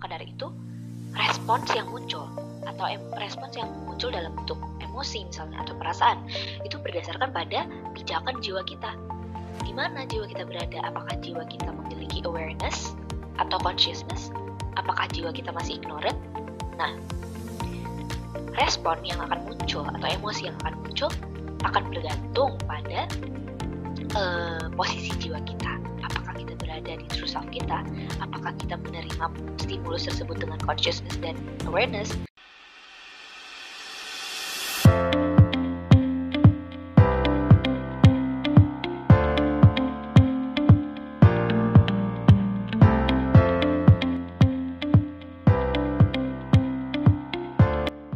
maka dari itu respons yang muncul atau respons yang muncul dalam bentuk emosi misalnya atau perasaan itu berdasarkan pada pijakan jiwa kita. Di mana jiwa kita berada? Apakah jiwa kita memiliki awareness atau consciousness? Apakah jiwa kita masih ignorant? Nah, respon yang akan muncul atau emosi yang akan muncul akan bergantung pada posisi jiwa kita. Apakah kita berada di true self kita? Apakah kita menerima stimulus tersebut dengan consciousness dan awareness?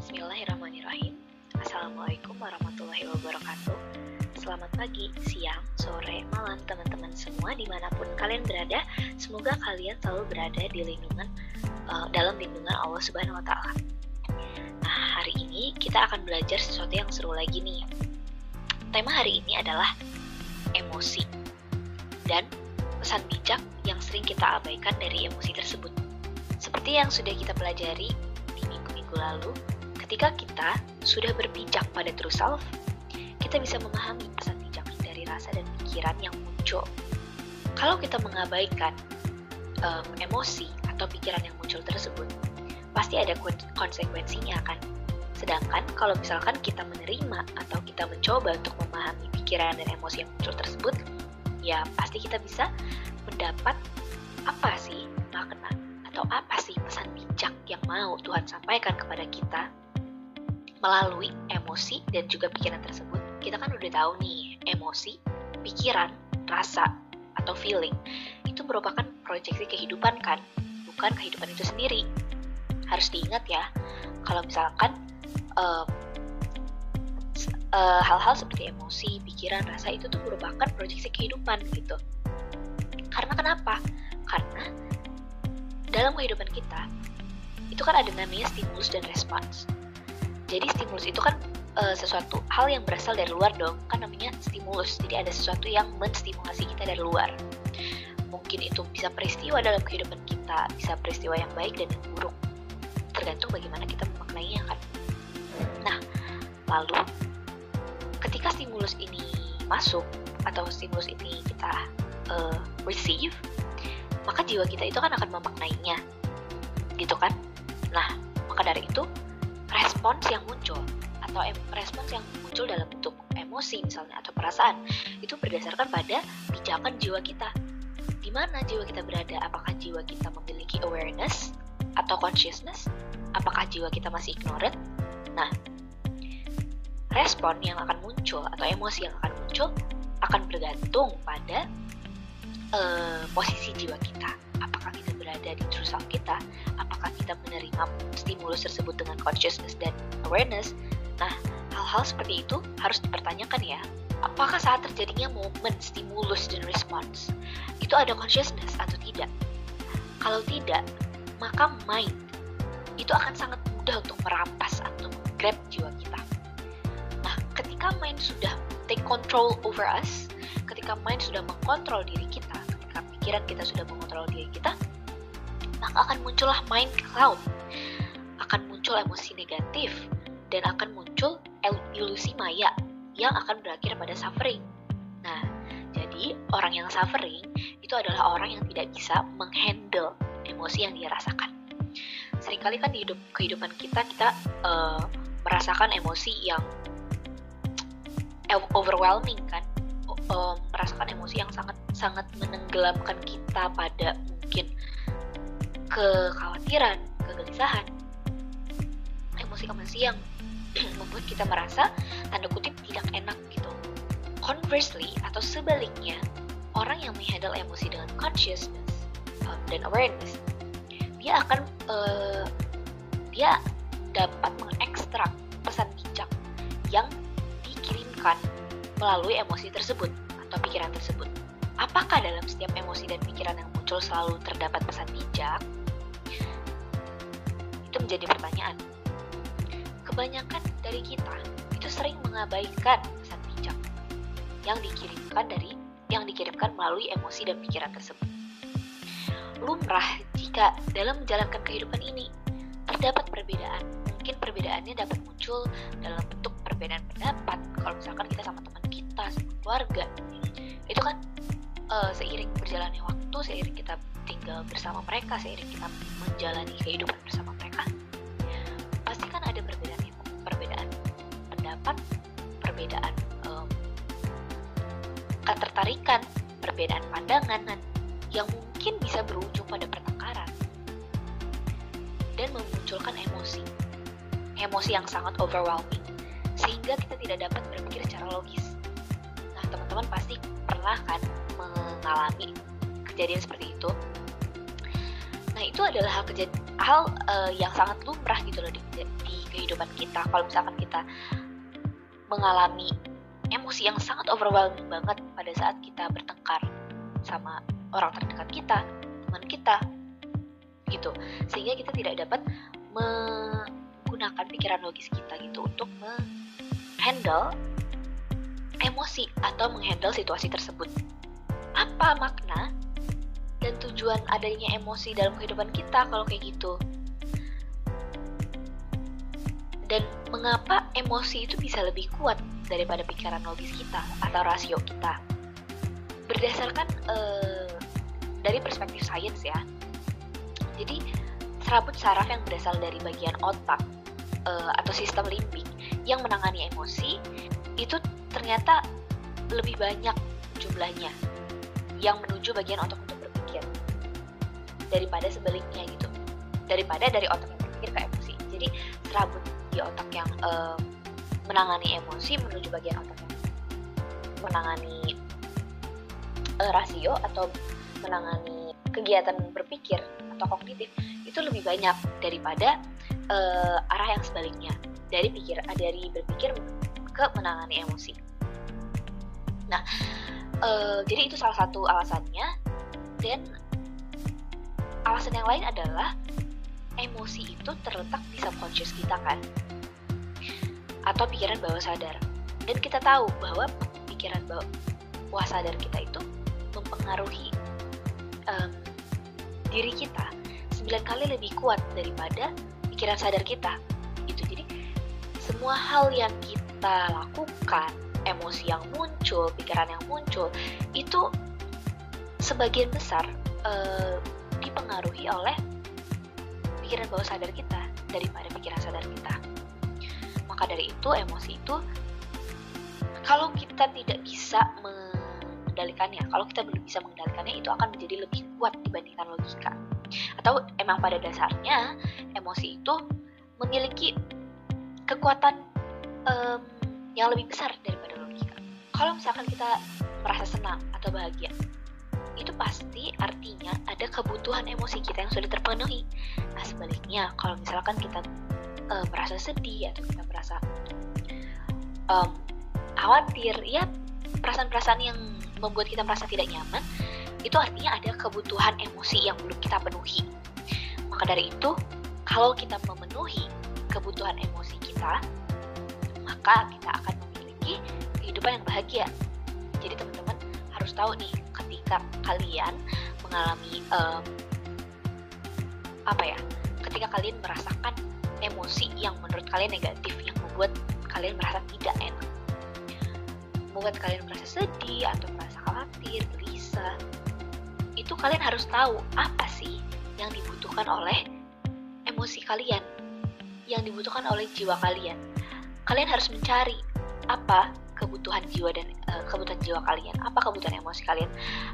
Bismillahirrahmanirrahim. Assalamualaikum warahmatullahi wabarakatuh. Selamat pagi, siang, sore, malam teman-teman semua dimanapun kalian berada. Semoga kalian selalu berada di dalam lindungan Allah Subhanahu Wa Taala. Nah, hari ini kita akan belajar sesuatu yang seru lagi nih. Tema hari ini adalah emosi dan pesan bijak yang sering kita abaikan dari emosi tersebut. Seperti yang sudah kita pelajari di minggu-minggu lalu, ketika kita sudah berpijak pada true self, kita bisa memahami pesan bijak dari rasa dan pikiran yang muncul. Kalau kita mengabaikan emosi atau pikiran yang muncul tersebut, pasti ada konsekuensinya kan. Sedangkan kalau misalkan kita menerima atau kita mencoba untuk memahami pikiran dan emosi yang muncul tersebut, ya pasti kita bisa mendapat apa sih makna atau apa sih pesan bijak yang mau Tuhan sampaikan kepada kita melalui emosi dan juga pikiran tersebut. Kita kan udah tahu nih, emosi, pikiran, rasa, atau feeling itu merupakan proyeksi kehidupan kan, bukan kehidupan itu sendiri. Harus diingat ya, kalau misalkan hal-hal seperti emosi, pikiran, rasa itu tuh merupakan proyeksi kehidupan gitu. Karena kenapa? Karena dalam kehidupan kita itu kan ada namanya stimulus dan respons. Jadi stimulus itu kan sesuatu hal yang berasal dari luar dong, kan namanya stimulus. Jadi ada sesuatu yang menstimulasi kita dari luar. Mungkin itu bisa peristiwa dalam kehidupan kita, bisa peristiwa yang baik dan yang buruk, tergantung bagaimana kita memaknainya kan. Nah, lalu ketika stimulus ini masuk atau stimulus ini kita receive, maka jiwa kita itu kan akan memaknainya, gitu kan. Nah, maka dari itu respons yang muncul atau respons yang muncul dalam bentuk emosi misalnya atau perasaan itu berdasarkan pada pijakan jiwa kita. Di mana jiwa kita berada? Apakah jiwa kita memiliki awareness atau consciousness? Apakah jiwa kita masih ignorant? Nah, respon yang akan muncul atau emosi yang akan muncul akan bergantung pada posisi jiwa kita. Apakah kita berada di true self kita? Apakah kita menerima stimulus tersebut dengan consciousness dan awareness? Nah, hal-hal seperti itu harus dipertanyakan ya. Apakah saat terjadinya momen stimulus dan respons itu ada consciousness atau tidak? Kalau tidak, maka mind itu akan sangat mudah untuk merampas atau grab jiwa kita. Nah, ketika mind sudah take control over us, ketika mind sudah mengkontrol diri kita, ketika pikiran kita sudah mengontrol diri kita, maka akan muncullah mind cloud, akan muncul emosi negatif, dan akan muncul ilusi maya yang akan berakhir pada suffering. Nah, jadi orang yang suffering itu adalah orang yang tidak bisa menghandle emosi yang dia rasakan. Seringkali kan di kehidupan kita merasakan emosi yang overwhelming kan, merasakan emosi yang sangat menenggelamkan kita pada mungkin kekhawatiran, kegelisahan, emosi-emosi yang membuat kita merasa tanda kutip tidak enak gitu. Conversely atau sebaliknya, orang yang menghandle emosi dengan consciousness dan awareness, dia akan dia dapat mengekstrak pesan bijak yang dikirimkan melalui emosi tersebut atau pikiran tersebut. Apakah dalam setiap emosi dan pikiran yang muncul selalu terdapat pesan bijak? Itu menjadi pertanyaan. Kebanyakan dari kita itu sering mengabaikan pesan bijak yang dikirimkan melalui emosi dan pikiran tersebut. lumrah jika dalam menjalankan kehidupan ini terdapat perbedaan. Mungkin perbedaannya dapat muncul dalam bentuk perbedaan pendapat. Kalau misalkan kita sama teman kita, sama keluarga, itu kan seiring berjalannya waktu, seiring kita tinggal bersama mereka, seiring kita menjalani kehidupan bersama mereka, pasti kan ada perbedaan pendapat, perbedaan ketertarikan, perbedaan pandangan yang mungkin bisa berujung pada pertengkaran dan memunculkan emosi yang sangat overwhelming, sehingga kita tidak dapat berpikir secara logis. Nah, teman-teman pasti pernah kan mengalami kejadian seperti itu. Nah, itu adalah hal yang sangat lumrah gitu loh di kehidupan kita. Kalau misalkan kita mengalami emosi yang sangat overwhelming banget pada saat kita bertengkar sama orang terdekat kita, teman kita, gitu. Sehingga kita tidak dapat menggunakan pikiran logis kita gitu untuk menghandle emosi atau menghandle situasi tersebut. Apa makna dan tujuan adanya emosi dalam kehidupan kita kalau kayak gitu? Dan mengapa emosi itu bisa lebih kuat daripada pikiran logis kita atau rasio kita? Berdasarkan dari perspektif sains ya. Jadi serabut saraf yang berasal dari bagian otak atau sistem limbik yang menangani emosi itu ternyata lebih banyak jumlahnya yang menuju bagian otak untuk berpikir daripada sebaliknya gitu. Daripada dari otak yang berpikir ke emosi. Jadi serabut di otak yang menangani emosi menuju bagian otak yang menangani rasio atau menangani kegiatan berpikir atau kognitif itu lebih banyak daripada arah yang sebaliknya dari berpikir ke menangani emosi. Nah, jadi itu salah satu alasannya. Dan alasan yang lain adalah emosi itu terletak di subconscious kita kan, atau pikiran bawah sadar. Dan kita tahu bahwa pikiran bawah sadar kita itu mempengaruhi diri kita 9 kali lebih kuat daripada pikiran sadar kita gitu. Jadi semua hal yang kita lakukan, emosi yang muncul, pikiran yang muncul itu sebagian besar dipengaruhi oleh pikiran bawah sadar kita daripada pikiran sadar kita. Maka dari itu emosi itu kalau kita tidak bisa mengendalikannya, kalau kita belum bisa mengendalikannya, itu akan menjadi lebih kuat dibandingkan logika. Atau emang pada dasarnya emosi itu memiliki kekuatan yang lebih besar daripada logika. Kalau misalkan kita merasa senang atau bahagia, itu pasti artinya ada kebutuhan emosi kita yang sudah terpenuhi. Nah sebaliknya, kalau misalkan kita merasa sedih atau kita merasa khawatir, ya perasaan-perasaan yang membuat kita merasa tidak nyaman, itu artinya ada kebutuhan emosi yang belum kita penuhi. Maka dari itu, kalau kita memenuhi kebutuhan emosi kita, maka kita akan memiliki kehidupan yang bahagia. Jadi teman-teman harus tahu nih, ketika kalian mengalami ketika kalian merasakan emosi yang menurut kalian negatif, yang membuat kalian merasa tidak enak, membuat kalian merasa sedih atau merasa khawatir, gelisah, itu kalian harus tahu apa sih yang dibutuhkan oleh emosi kalian, yang dibutuhkan oleh jiwa kalian. Kalian harus mencari apa kebutuhan jiwa dan kebutuhan jiwa kalian, apa kebutuhan emosi kalian,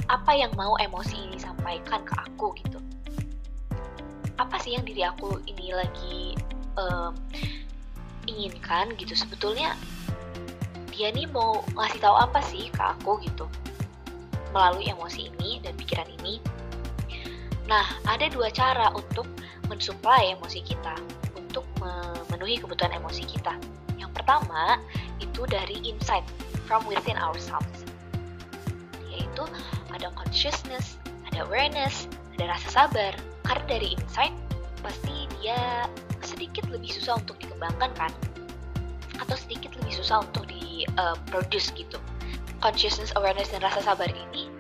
apa yang mau emosi ini sampaikan ke aku gitu. Apa sih yang diri aku ini lagi inginkan gitu. Sebetulnya dia nih mau ngasih tahu apa sih ke aku gitu melalui emosi ini dan pikiran ini. Nah, ada dua cara untuk mensuplai emosi kita, untuk memenuhi kebutuhan emosi kita. Yang pertama itu dari insight from within ourselves, yaitu ada consciousness, ada awareness, ada rasa sabar. Karena dari insight pasti dia sedikit lebih susah untuk dikembangkan kan, atau sedikit lebih susah untuk produce gitu. Consciousness, awareness, dan rasa sabar ini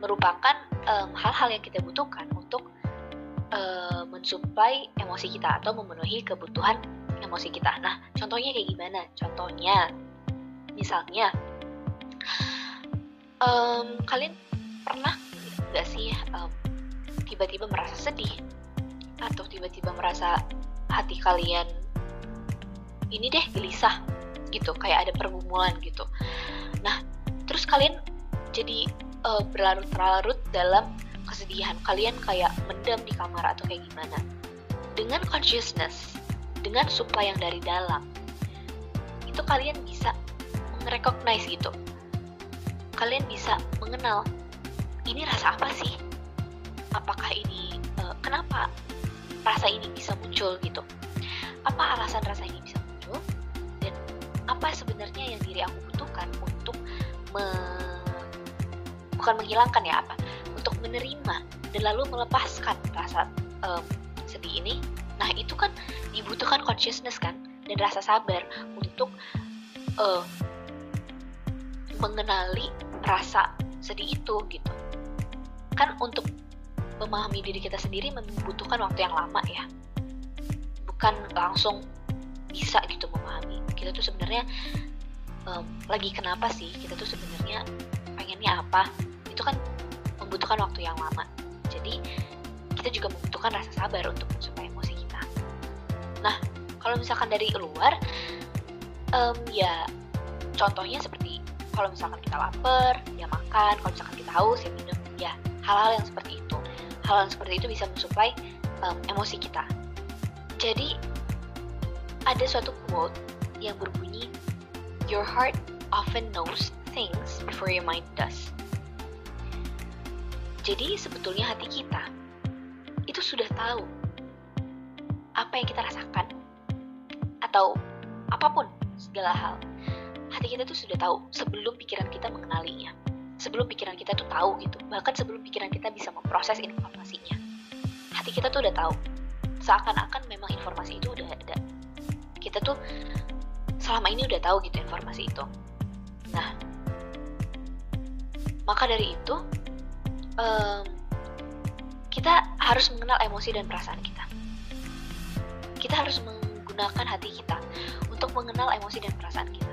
merupakan hal-hal yang kita butuhkan mensuplai emosi kita atau memenuhi kebutuhan emosi kita. Nah, contohnya kayak gimana? Contohnya, misalnya, kalian pernah nggak sih tiba-tiba merasa sedih atau tiba-tiba merasa hati kalian ini deh gelisah gitu, kayak ada pergumulan gitu. Nah, terus kalian jadi berlarut-larut dalam kesedihan, kalian kayak mendam di kamar atau kayak gimana. Dengan consciousness, dengan supply yang dari dalam, itu kalian bisa recognize gitu. Kalian bisa mengenal, ini rasa apa sih? Apakah ini, kenapa rasa ini bisa muncul gitu? Apa alasan rasa ini bisa muncul? Dan apa sebenarnya yang diri aku butuhkan untuk bukan menghilangkan ya, untuk menerima dan lalu melepaskan rasa sedih ini. Nah, itu kan dibutuhkan consciousness kan, dan rasa sabar untuk mengenali rasa sedih itu gitu. Kan untuk memahami diri kita sendiri membutuhkan waktu yang lama ya, bukan langsung bisa gitu memahami. Kita tuh sebenarnya lagi kenapa sih, kita tuh sebenarnya pengennya apa, itu kan membutuhkan waktu yang lama. Jadi kita juga membutuhkan rasa sabar untuk mensuplai emosi kita. Nah, kalau misalkan dari luar, ya contohnya seperti kalau misalkan kita lapar, ya makan. Kalau misalkan kita haus, ya minum. Ya, hal-hal yang seperti itu. Hal-hal yang seperti itu bisa mensuplai emosi kita. Jadi, ada suatu quote yang berbunyi, "Your heart often knows things before your mind does." Jadi, sebetulnya hati kita itu sudah tahu apa yang kita rasakan, atau apapun, segala hal. Hati kita tuh sudah tahu sebelum pikiran kita mengenalinya, sebelum pikiran kita tuh tahu gitu, bahkan sebelum pikiran kita bisa memproses informasinya. Hati kita tuh udah tahu, seakan-akan memang informasi itu udah ada. Kita tuh selama ini udah tahu gitu informasi itu. Nah, maka dari itu kita harus mengenal emosi dan perasaan kita. Kita harus menggunakan hati kita untuk mengenal emosi dan perasaan kita.